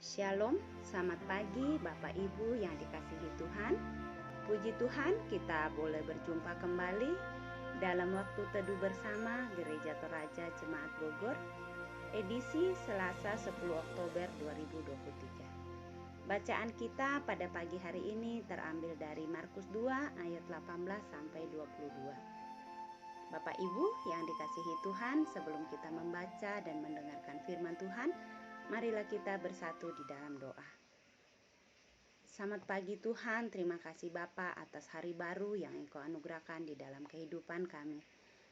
Shalom, selamat pagi Bapak Ibu yang dikasihi Tuhan. Puji Tuhan kita boleh berjumpa kembali dalam waktu teduh bersama Gereja Toraja Jemaat Bogor, edisi Selasa 10 Oktober 2023. Bacaan kita pada pagi hari ini terambil dari Markus 2 ayat 18 sampai 22. Bapak Ibu yang dikasihi Tuhan, sebelum kita membaca dan mendengarkan firman Tuhan, marilah kita bersatu di dalam doa. Selamat pagi Tuhan, terima kasih Bapa atas hari baru yang Engkau anugerahkan di dalam kehidupan kami.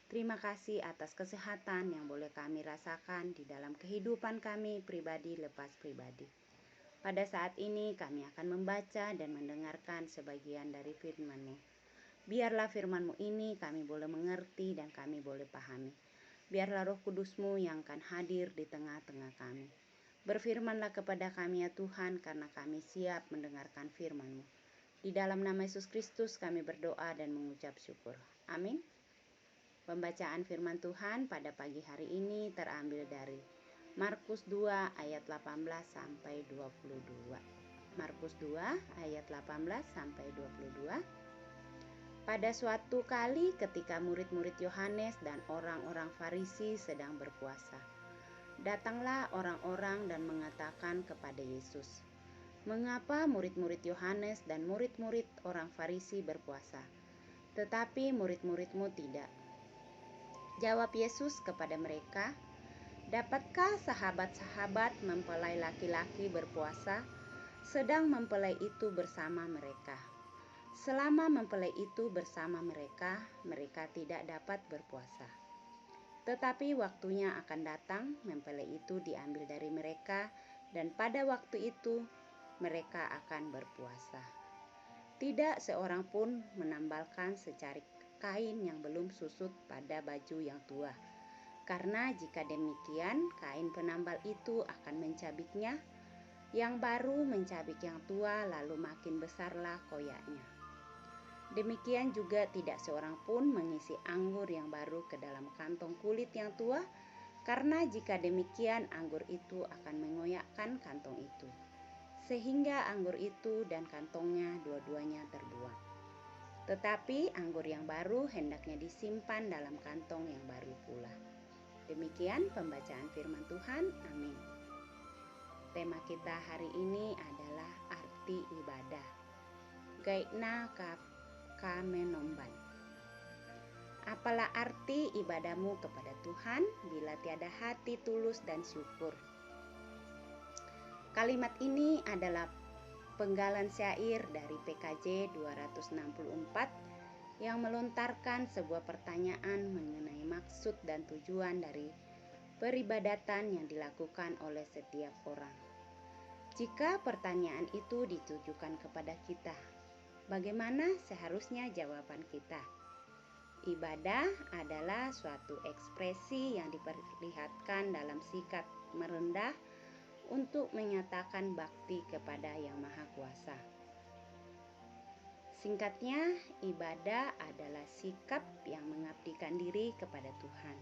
Terima kasih atas kesehatan yang boleh kami rasakan di dalam kehidupan kami pribadi lepas pribadi. Pada saat ini kami akan membaca dan mendengarkan sebagian dari firman-Mu. Biarlah firman-Mu ini kami boleh mengerti dan kami boleh pahami. Biarlah Roh Kudus-Mu yang akan hadir di tengah-tengah kami. Berfirmanlah kepada kami ya Tuhan, karena kami siap mendengarkan firman-Mu. Di dalam nama Yesus Kristus kami berdoa dan mengucap syukur. Amin. Pembacaan firman Tuhan pada pagi hari ini terambil dari Markus 2 ayat 18 sampai 22. Markus 2 ayat 18 sampai 22. Pada suatu kali ketika murid-murid Yohanes dan orang-orang Farisi sedang berpuasa, datanglah orang-orang dan mengatakan kepada Yesus, "Mengapa murid-murid Yohanes dan murid-murid orang Farisi berpuasa, tetapi murid-murid-Mu tidak?" Jawab Yesus kepada mereka, "Dapatkah sahabat-sahabat mempelai laki-laki berpuasa, sedang mempelai itu bersama mereka? Selama mempelai itu bersama mereka, mereka tidak dapat berpuasa. Tetapi waktunya akan datang, mempelai itu diambil dari mereka, dan pada waktu itu mereka akan berpuasa. Tidak seorang pun menambalkan secarik kain yang belum susut pada baju yang tua. Karena jika demikian, kain penambal itu akan mencabiknya, yang baru mencabik yang tua, lalu makin besarlah koyaknya. Demikian juga tidak seorang pun mengisi anggur yang baru ke dalam kantong kulit yang tua, karena jika demikian anggur itu akan mengoyakkan kantong itu, sehingga anggur itu dan kantongnya dua-duanya terbuang. Tetapi anggur yang baru hendaknya disimpan dalam kantong yang baru pula." Demikian pembacaan firman Tuhan. Amin. Tema kita hari ini adalah arti ibadah. Gaitna kamenomban. Apalah arti ibadahmu kepada Tuhan bila tiada hati tulus dan syukur? Kalimat ini adalah penggalan syair dari PKJ 264 yang melontarkan sebuah pertanyaan mengenai maksud dan tujuan dari peribadatan yang dilakukan oleh setiap orang. Jika pertanyaan itu ditujukan kepada kita, bagaimana seharusnya jawaban kita? Ibadah adalah suatu ekspresi yang diperlihatkan dalam sikap merendah untuk menyatakan bakti kepada Yang Maha Kuasa. Singkatnya, ibadah adalah sikap yang mengabdikan diri kepada Tuhan.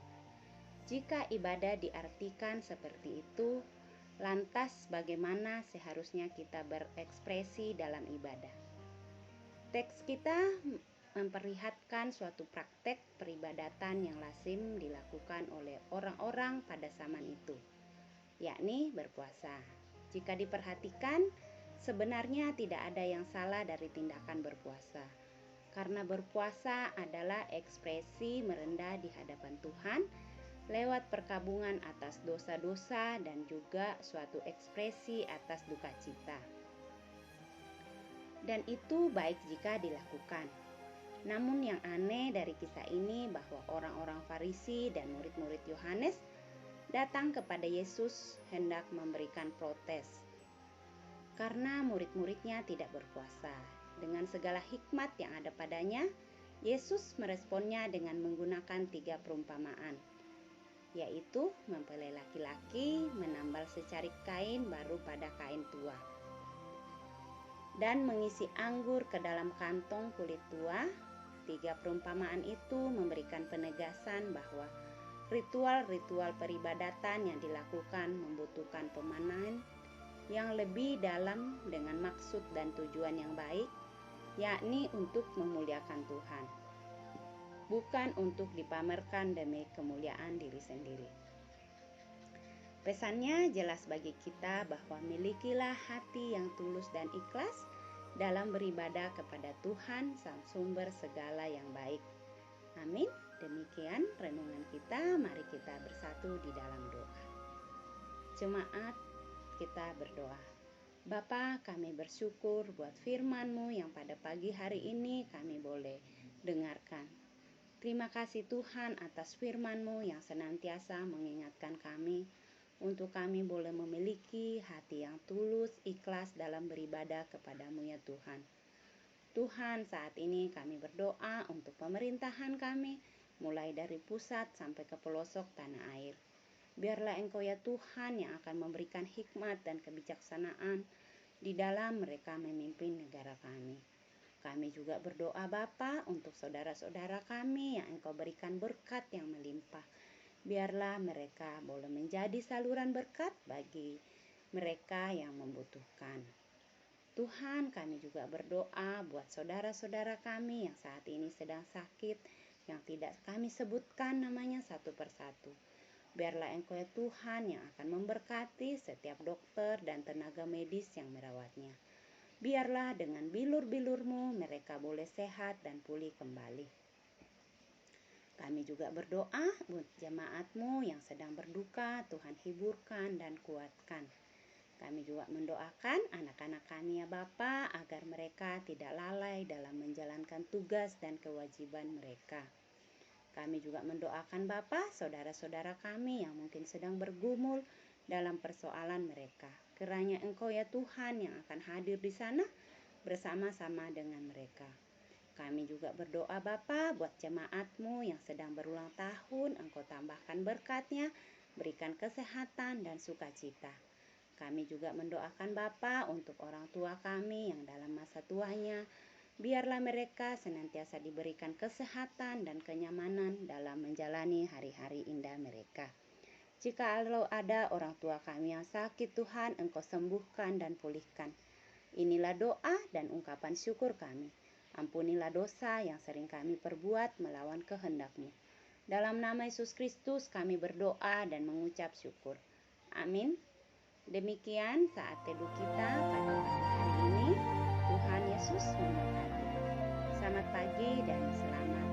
Jika ibadah diartikan seperti itu, lantas bagaimana seharusnya kita berekspresi dalam ibadah? Teks kita memperlihatkan suatu praktek peribadatan yang lazim dilakukan oleh orang-orang pada zaman itu, yakni berpuasa. Jika diperhatikan, sebenarnya tidak ada yang salah dari tindakan berpuasa, karena berpuasa adalah ekspresi merendah di hadapan Tuhan lewat perkabungan atas dosa-dosa dan juga suatu ekspresi atas duka cita. Dan itu baik jika dilakukan. Namun yang aneh dari kisah ini bahwa orang-orang Farisi dan murid-murid Yohanes datang kepada Yesus hendak memberikan protes karena murid-muridnya tidak berpuasa. Dengan segala hikmat yang ada padanya, Yesus meresponnya dengan menggunakan 3 perumpamaan, yaitu mempelai laki-laki menambal secarik kain baru pada kain tua, dan mengisi anggur ke dalam kantong kulit tua. 3 perumpamaan itu memberikan penegasan bahwa ritual-ritual peribadatan yang dilakukan membutuhkan pemanen yang lebih dalam dengan maksud dan tujuan yang baik, yakni untuk memuliakan Tuhan, bukan untuk dipamerkan demi kemuliaan diri sendiri. Pesannya jelas bagi kita bahwa milikilah hati yang tulus dan ikhlas dalam beribadah kepada Tuhan, Sang Sumber segala yang baik. Amin. Demikian renungan kita. Mari kita bersatu di dalam doa. Jemaat, kita berdoa. Bapa, kami bersyukur buat firman-Mu yang pada pagi hari ini kami boleh dengarkan. Terima kasih Tuhan atas firman-Mu yang senantiasa mengingatkan kami untuk kami boleh memiliki hati yang tulus, ikhlas dalam beribadah kepada-Mu ya Tuhan. Tuhan, saat ini kami berdoa untuk pemerintahan kami, mulai dari pusat sampai ke pelosok tanah air. Biarlah Engkau ya Tuhan yang akan memberikan hikmat dan kebijaksanaan di dalam mereka memimpin negara kami. Kami juga berdoa Bapa untuk saudara-saudara kami yang Engkau berikan berkat yang melimpah. Biarlah mereka boleh menjadi saluran berkat bagi mereka yang membutuhkan. Tuhan, kami juga berdoa buat saudara-saudara kami yang saat ini sedang sakit, yang tidak kami sebutkan namanya satu persatu. Biarlah Engkau ya Tuhan yang akan memberkati setiap dokter dan tenaga medis yang merawatnya. Biarlah dengan bilur-bilur-Mu mereka boleh sehat dan pulih kembali. Kami juga berdoa buat jemaat-Mu yang sedang berduka, Tuhan hiburkan dan kuatkan. Kami juga mendoakan anak-anak kami ya Bapa agar mereka tidak lalai dalam menjalankan tugas dan kewajiban mereka. Kami juga mendoakan Bapa, saudara-saudara kami yang mungkin sedang bergumul dalam persoalan mereka. Kiranya Engkau ya Tuhan yang akan hadir di sana bersama-sama dengan mereka. Kami juga berdoa Bapa buat jemaat-Mu yang sedang berulang tahun, Engkau tambahkan berkat-Nya, berikan kesehatan dan sukacita. Kami juga mendoakan Bapa untuk orang tua kami yang dalam masa tuanya, biarlah mereka senantiasa diberikan kesehatan dan kenyamanan dalam menjalani hari-hari indah mereka. Jika ada orang tua kami yang sakit, Tuhan, Engkau sembuhkan dan pulihkan. Inilah doa dan ungkapan syukur kami. Ampunilah dosa yang sering kami perbuat melawan kehendak-Mu. Dalam nama Yesus Kristus kami berdoa dan mengucap syukur. Amin. Demikian saat teduh kita pada pagi hari ini. Tuhan Yesus memberkati. Selamat pagi dan selamat